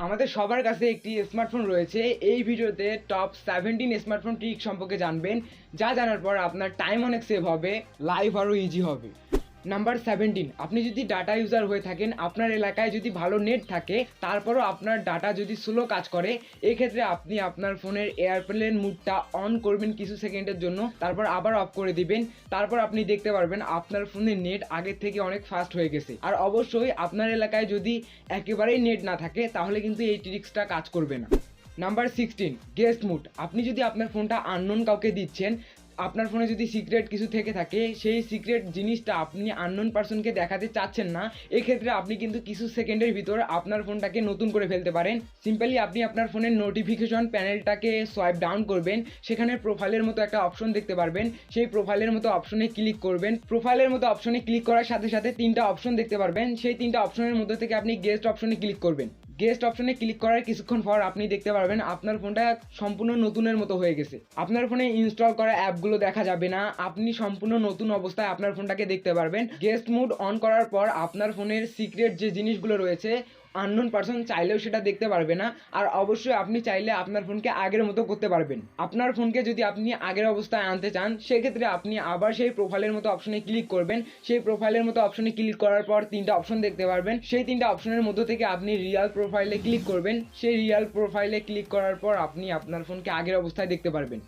আমাদের সবার কাছে একটি স্মার্টফোন রয়েছে। এই ভিডিওতে টপ 17 স্মার্টফোন ট্রিক সম্পর্কে জানবেন, যা জানার পর আপনার টাইম অনেক সেভ হবে, লাইফ আরও ইজি হবে। নাম্বার 17, আপনি যদি ডাটা ইউজার হয়ে থাকেন, আপনার এলাকায় যদি ভালো নেট থাকে, তারপরও আপনার ডাটা যদি স্লো কাজ করে, এক্ষেত্রে আপনি আপনার ফোনের এয়ারপ্লেন মুডটা অন করবেন কিছু সেকেন্ডের জন্য, তারপর আবার অফ করে দিবেন। তারপর আপনি দেখতে পারবেন আপনার ফোনের নেট আগের থেকে অনেক ফাস্ট হয়ে গেছে। আর অবশ্যই আপনার এলাকায় যদি একেবারেই নেট না থাকে, তাহলে কিন্তু এই ট্রিক্সটা কাজ করবে না। Number 16, guest mode. আপনি যদি আপনার ফোনটা আননোন কাউকে দিচ্ছেন, আপনার ফোনে যদি সিক্রেট কিছু থেকে থাকে, সেই সিক্রেট জিনিসটা আপনি আননোন পারসনকে দেখাতে চাচ্ছেন না, এক্ষেত্রে আপনি কিন্তু কিছু সেকেন্ডের ভিতর আপনার ফোনটাকে নতুন করে ফেলতে পারেন। সিম্পলি আপনি আপনার ফোনের নোটিফিকেশন প্যানেলটাকে সোয়াইপ ডাউন করবেন, সেখানে প্রোফাইলের মতো একটা অপশন দেখতে পারবেন, সেই প্রোফাইলের মতো অপশনে ক্লিক করবেন। প্রোফাইলের মতো অপশনে ক্লিক করার সাথে সাথে তিনটা অপশন দেখতে পারবেন, সেই তিনটা অপশনের মধ্যে থেকে আপনি গেস্ট অপশনে ক্লিক করবেন। গেস্ট অপশনে ক্লিক করার কিছুক্ষণ পর আপনি দেখতে পারবেন আপনার ফোনটা সম্পূর্ণ নতুনের মতো হয়ে গেছে। আপনার ফোনে ইনস্টল করা অ্যাপগুলো দেখা যাবে না, আপনি সম্পূর্ণ নতুন অবস্থায় আপনার ফোনটাকে দেখতে পারবেন। গেস্ট মোড অন করার পর আপনার ফোনের সিক্রেট যে জিনিসগুলো রয়েছে, আননোন পারসন চাইলেও সেটা দেখতে পারবে না। আর অবশ্যই আপনি চাইলে আপনার ফোনকে আগের মতো করতে পারবেন। আপনার ফোনকে যদি আপনি আগের অবস্থায় আনতে চান, সেক্ষেত্রে আপনি আবার সেই প্রোফাইলের মতো অপশনে ক্লিক করবেন। সেই প্রোফাইলের মতো অপশনে ক্লিক করার পর তিনটা অপশন দেখতে পারবেন, সেই তিনটা অপশনের মধ্যে থেকে আপনি রিয়াল প্রোফাইলে ক্লিক করবেন। সেই রিয়াল প্রোফাইলে ক্লিক করার পর আপনি আপনার ফোনকে আগের অবস্থায় দেখতে পারবেন।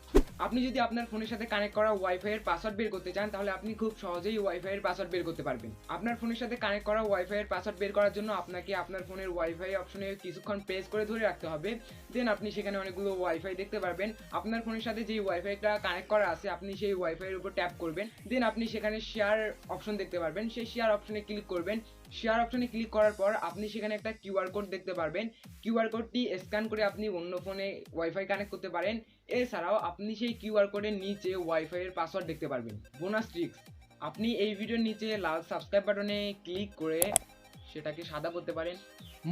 আপনি যদি আপনার ফোনের সাথে কানেক্ট করা ওয়াইফাই এর পাসওয়ার্ড বের করতে চান, তাহলে আপনি খুব সহজেই ওয়াইফাই এর পাসওয়ার্ড বের করতে পারবেন। আপনার ফোনের সাথে কানেক্ট করা ওয়াইফাই এর পাসওয়ার্ড বের করার জন্য আপনাকে আপনার ফোনের ওয়াইফাই অপশনে কিছুক্ষণ প্রেস করে ধরে রাখতে হবে। দেন আপনি সেখানে অনেকগুলো ওয়াইফাই দেখতে পারবেন। আপনার ফোনের সাথে যেই ওয়াইফাইটা কানেক্ট করা আছে, আপনি সেই ওয়াইফাই এর উপর ট্যাপ করবেন। দেন আপনি সেখানে শেয়ার অপশন দেখতে পারবেন, সেই শেয়ার অপশনে ক্লিক করবেন। শেয়ার অপশনে ক্লিক করার পর আপনি সেখানে একটা কিউআর কোড দেখতে পারবেন। কিউআর কোডটি স্ক্যান করে আপনি অন্য ফোনে ওয়াইফাই কানেক্ট করতে পারেন। এছাড়াও আপনি সেই কিউআর কোডের নিচে ওয়াইফাই এর পাসওয়ার্ড দেখতে পারবেন। বোনাস ট্রিক্স, আপনি এই ভিডিওর নিচে লাল সাবস্ক্রাইব বাটনে ক্লিক করে সেটাকে সাদা করতে পারেন।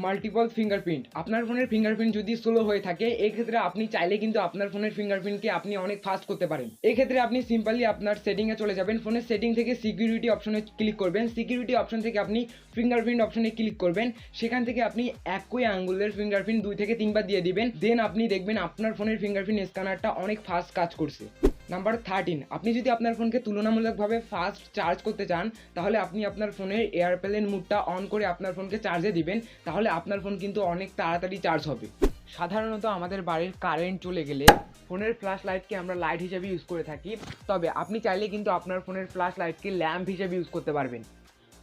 মাল্টিপল ফিঙ্গারপ্রিন্ট, আপনার ফোনের ফিঙ্গারপ্রিন্ট যদি স্লো হয়ে থাকে, এক্ষেত্রে আপনি চাইলে কিন্তু আপনার ফোনের ফিঙ্গারপ্রিন্টকে আপনি অনেক ফাস্ট করতে পারেন। এক্ষেত্রে আপনি সিম্পলি আপনার সেটিংয়ে চলে যাবেন, ফোনের সেটিং থেকে সিকিউরিটি অপশনে ক্লিক করবেন। সিকিউরিটি অপশন থেকে আপনি ফিঙ্গারপ্রিন্ট অপশনে ক্লিক করবেন। সেখান থেকে আপনি একই আঙ্গুলের ফিঙ্গারপ্রিন্ট 2 থেকে 3 বার দিয়ে দিবেন। দেন আপনি দেখবেন আপনার ফোনের ফিঙ্গারপ্রিন্ট স্ক্যানারটা অনেক ফাস্ট কাজ করছে। নাম্বার 13, আপনি যদি আপনার ফোনকে তুলনামূলকভাবে ফাস্ট চার্জ করতে চান, তাহলে আপনি আপনার ফোনের এয়ারপ্লেন মুডটা অন করে আপনার ফোনকে চার্জে দিবেন, তাহলে আপনার ফোন কিন্তু অনেক তাড়াতাড়ি চার্জ হবে। সাধারণত আমাদের বাড়ির কারেন্ট চলে গেলে ফোনের ফ্ল্যাশ লাইটকে আমরা লাইট হিসেবে ইউজ করে থাকি, তবে আপনি চাইলে কিন্তু আপনার ফোনের ফ্ল্যাশ লাইটকে ল্যাম্প হিসেবে ইউজ করতে পারবেন।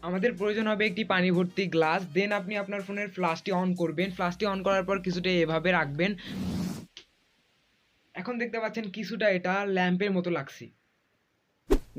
আমাদের প্রয়োজন হবে একটি পানি ভর্তি গ্লাস। দেন আপনি আপনার ফোনের ফ্ল্যাশটি অন করবেন। ফ্ল্যাশটি অন করার পর কিছুটা এভাবে রাখবেন। এখন দেখতে পাচ্ছেন কিছুটা এটা ল্যাম্পের মতো লাগছে।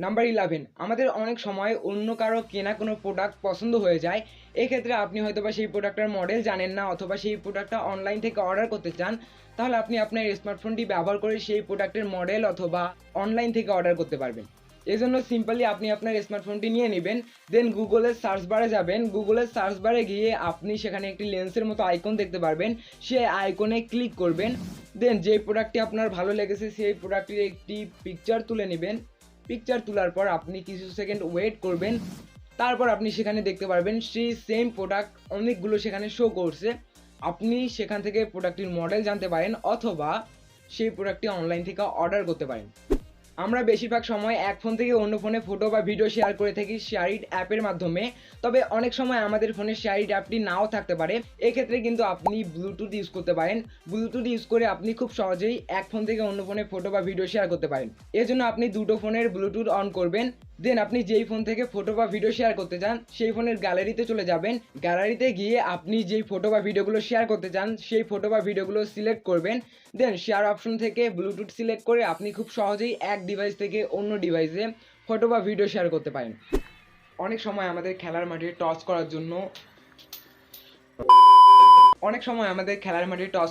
নাম্বার 11, আমাদের অনেক সময় অন্য কারো কেনা কোনো প্রোডাক্ট পছন্দ হয়ে যায়। এক্ষেত্রে আপনি হয়তোবা সেই প্রোডাক্টটার মডেল জানেন না, অথবা সেই প্রোডাক্টটা অনলাইন থেকে অর্ডার করতে চান, তাহলে আপনি আপনার স্মার্টফোনটি ব্যবহার করে সেই প্রোডাক্টের মডেল অথবা অনলাইন থেকে অর্ডার করতে পারবেন। এই জন্য সিম্পলি আপনি আপনার স্মার্টফোনটি নিয়ে নেবেন। দেন গুগলের সার্চ বারে যাবেন। গুগলের সার্চ বারে গিয়ে আপনি সেখানে একটি লেন্সের মতো আইকন দেখতে পারবেন, সেই আইকনে ক্লিক করবেন। দেন যে প্রোডাক্টটি আপনার ভালো লেগেছে সেই প্রোডাক্টটির একটি পিকচার তুলে নেবেন। পিকচার তোলার পর আপনি কিছু সেকেন্ড ওয়েট করবেন। তারপর আপনি সেখানে দেখতে পারবেন সেই সেম প্রোডাক্ট অনেকগুলো সেখানে শো করছে। আপনি সেখান থেকে প্রোডাক্টটির মডেল জানতে পারেন, অথবা সেই প্রোডাক্টটি অনলাইন থেকে অর্ডার করতে পারেন। আমরা বেশিরভাগ সময় এক ফোন থেকে অন্য ফোনে ফটো বা ভিডিও শেয়ার করে থাকি শেয়ারিট অ্যাপের মাধ্যমে, তবে অনেক সময় আমাদের ফোনে শেয়ারিট অ্যাপটি নাও থাকতে পারে। এক্ষেত্রে কিন্তু আপনি ব্লুটুথ ইউজ করতে পারেন। ব্লুটুথ ইউজ করে আপনি খুব সহজেই এক ফোন থেকে অন্য ফোনে ফটো বা ভিডিও শেয়ার করতে পারেন। এর জন্য আপনি দুটো ফোনের ব্লুটুথ অন করবেন। দেন আপনি যেই ফোন থেকে ফটো বা ভিডিও শেয়ার করতে চান, সেই ফোনের গ্যালারিতে চলে যাবেন। গ্যালারিতে গিয়ে আপনি যেই ফটো বা ভিডিওগুলো শেয়ার করতে চান, সেই ফটো বা ভিডিওগুলো সিলেক্ট করবেন। দেন শেয়ার অপশন থেকে ব্লুটুথ সিলেক্ট করে আপনি খুব সহজেই এক ডিভাইস থেকে অন্য ডিভাইসে ফটো বা ভিডিও শেয়ার করতে পারেন। অনেক সময় আমাদের খেলার মাঠে টস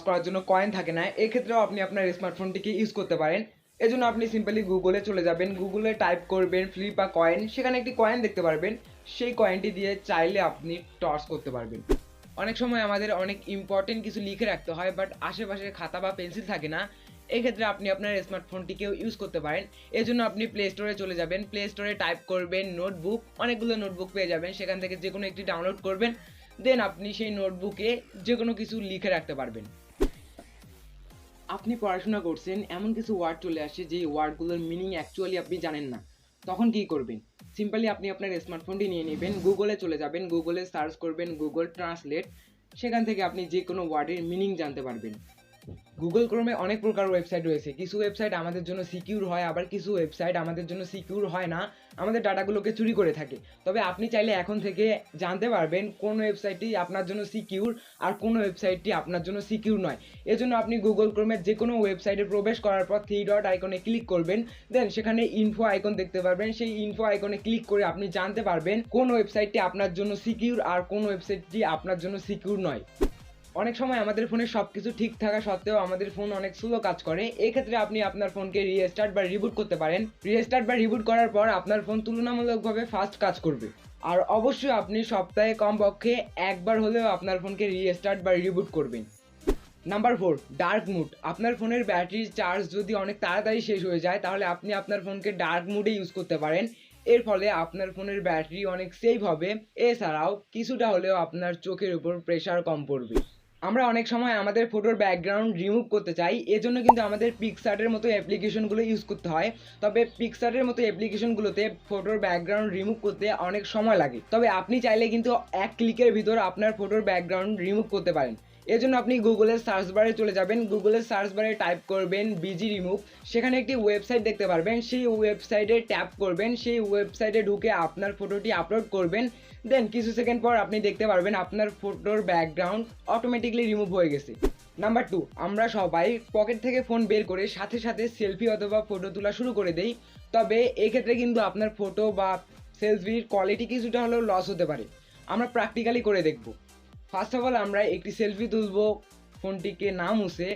করার জন্য কয়েন থাকে না, এক্ষেত্রেও আপনি আপনার স্মার্টফোনটিকে ইউজ করতে পারেন। এজন্য আপনি সিম্পলি গুগলে চলে যাবেন। গুগলে টাইপ করবেন ফ্লিপ আ কয়েন, সেখানে একটি কয়েন দেখতে পারবেন। সেই কয়েনটি দিয়ে চাইলে আপনি টস করতে পারবেন। অনেক সময় আমাদের অনেক ইম্পর্টেন্ট কিছু লিখে রাখতে হয়, বাট আশেপাশে খাতা বা পেন্সিল থাকে না, এক্ষেত্রে আপনি আপনার স্মার্টফোনটিকেও ইউজ করতে পারেন। এজন্য আপনি প্লে স্টোরে চলে যাবেন। প্লে স্টোরে টাইপ করবেন নোটবুক, অনেকগুলো নোটবুক পেয়ে যাবেন, সেখান থেকে যে কোনো একটি ডাউনলোড করবেন। দেন আপনি সেই নোটবুকে যে কোনো কিছু লিখে রাখতে পারবেন। আপনি পড়াশোনা করছেন, এমন কিছু ওয়ার্ড চলে আসে যে ওয়ার্ডগুলোর মিনিং অ্যাকচুয়ালি আপনি জানেন না, তখন কি করবেন? সিম্পলি আপনি আপনার স্মার্টফোনটি নিয়ে নেবেন, গুগলে চলে যাবেন, গুগলে সার্চ করবেন গুগল ট্রান্সলেট, সেখান থেকে আপনি যে কোনো ওয়ার্ডের মিনিং জানতে পারবেন। গুগল ক্রোমে অনেক প্রকার ওয়েবসাইট রয়েছে, কিছু ওয়েবসাইট আমাদের জন্য সিকিউর হয়, আবার কিছু ওয়েবসাইট আমাদের জন্য সিকিউর হয় না, আমাদের ডাটাগুলোকে চুরি করে থাকে। তবে আপনি চাইলে এখন থেকে জানতে পারবেন কোন ওয়েবসাইটটি আপনার জন্য সিকিউর আর কোন ওয়েবসাইটটি আপনার জন্য সিকিউর নয়। এজন্য আপনি গুগল ক্রোমের যে কোনো ওয়েবসাইটে প্রবেশ করার পর 3 ডট আইকনে ক্লিক করবেন, দেন সেখানে ইনফো আইকন দেখতে পারবেন, সেই ইনফো আইকনে ক্লিক করে আপনি জানতে পারবেন কোন ওয়েবসাইটটি আপনার জন্য সিকিউর আর কোন ওয়েবসাইটটি আপনার জন্য সিকিউর নয়। অনেক সময় আমাদের ফোনে সব কিছু ঠিক থাকা সত্ত্বেও আমাদের ফোন অনেক স্লো কাজ করে, এই ক্ষেত্রে আপনি আপনার ফোনকে রিস্টার্ট বা রিবুট করতে পারেন। রিস্টার্ট বা রিবুট করার পর আপনার ফোন তুলনামূলকভাবে ফাস্ট কাজ করবে। আর অবশ্যই আপনি সপ্তাহে কমপক্ষে একবার হলেও আপনার ফোনকে রিস্টার্ট বা রিবুট করবেন। Number 4, dark mode. আপনার ফোনের ব্যাটারির চার্জ যদি অনেক তাড়াতাড়ি শেষ হয়ে যায় তাহলে আপনি আপনার ফোনকে ডার্ক মুডে ইউজ করতে পারেন, এর ফলে আপনার ফোনের ব্যাটারি অনেক সেভ হবে, এছাড়াও কিছুটা হলেও আপনার চোখের উপর প্রেশার কম পড়বে। আমরা অনেক সময় আমাদের ফটোর ব্যাকগ্রাউন্ড রিমুভ করতে চাই, এজন্য কিন্তু আমাদের পিক্সার্টের মতো অ্যাপ্লিকেশনগুলো ইউজ করতে হয়। তবে পিক্সার্টের মতো অ্যাপ্লিকেশনগুলোতে ফটোর ব্যাকগ্রাউন্ড রিমুভ করতে অনেক সময় লাগে, তবে আপনি চাইলে কিন্তু এক ক্লিকের ভিতর আপনার ফটোর ব্যাকগ্রাউন্ড রিমুভ করতে পারেন। এর জন্য আপনি গুগলের সার্চ বারে চলে যাবেন, গুগলের সার্চ বারে টাইপ করবেন বিজি রিমুভ, সেখানে একটি ওয়েবসাইট দেখতে পারবেন, সেই ওয়েবসাইটে ট্যাপ করবেন, সেই ওয়েবসাইটে ঢুকে আপনার ফটোটি আপলোড করবেন, দেন কিছু সেকেন্ড পর আপনি দেখতে পারবেন আপনার ফটোর ব্যাকগ্রাউন্ড অটোমেটিকলি রিমুভ হয়ে গেছে। নাম্বার 2, আমরা সবাই পকেট থেকে ফোন বের করে সাথে সাথে সেলফি অথবা ফটো তোলা শুরু করে দেই, তবে এক্ষেত্রে কিন্তু আপনার ফটো বা সেলফির কোয়ালিটি কিছুটা হলেও লস হতে পারে। আমরা প্র্যাকটিক্যালি করে দেখব। ফার্স্ট অফ অল আমরা একটি সেলফি তুলব ফোনটিকে না মুছে।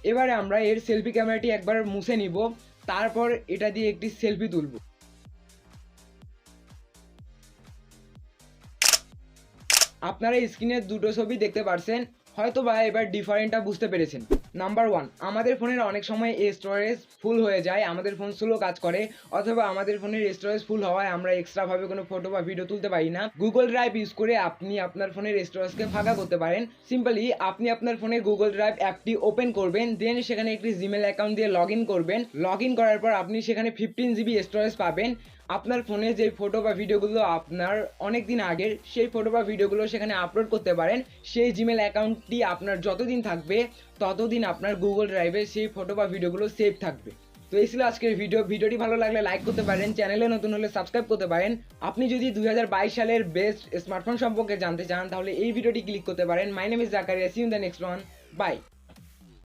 এবারে আমরা এর সেলফি ক্যামেরাটি একবার মুছে নিব, তারপর এটা দিয়ে একটি সেলফি তুলব। আপনারা স্ক্রিনে দুটো ছবি দেখতে পারছেন, হয়তো বা এবার ডিফারেন্টটা বুঝতে পেরেছেন। নাম্বার 1, আমাদের ফোনের অনেক সময় স্টোরেজ ফুল হয়ে যায়, আমাদের ফোন স্লো কাজ করে, অথবা আমাদের ফোনের স্টোরেজ ফুল হওয়ায় আমরা এক্সট্রাভাবে কোনো ফটো বা ভিডিও তুলতে পারি না। গুগল ড্রাইভ ইউজ করে আপনি আপনার ফোনের স্টোরেজকে ফাঁকা করতে পারেন। সিম্পলি আপনি আপনার ফোনে গুগল ড্রাইভ অ্যাপটি ওপেন করবেন, দেন সেখানে একটি জিমেল অ্যাকাউন্ট দিয়ে লগ ইন করবেন। লগ ইন করার পর আপনি সেখানে 15 GB স্টোরেজ পাবেন। আপনার ফোনে যে ফটো বা ভিডিওগুলো আপনার অনেক দিন আগের, সেই ফটো বা ভিডিওগুলো সেখানে আপলোড করতে পারেন। সেই জিমেল অ্যাকাউন্টটি আপনার যতদিন থাকবে ততদিন আপনার গুগল ড্রাইভে সেই ফটো বা ভিডিওগুলো সেভ থাকবে। তো এই ছিল আজকের ভিডিওটি ভালো লাগলে লাইক করতে পারেন, চ্যানেলে নতুন হলে সাবস্ক্রাইব করতে পারেন। আপনি যদি 2022 সালের বেস্ট স্মার্টফোন সম্পর্কে জানতে চান তাহলে এই ভিডিওটি ক্লিক করতে পারেন। My name is Zakaria, see you in the next one, by.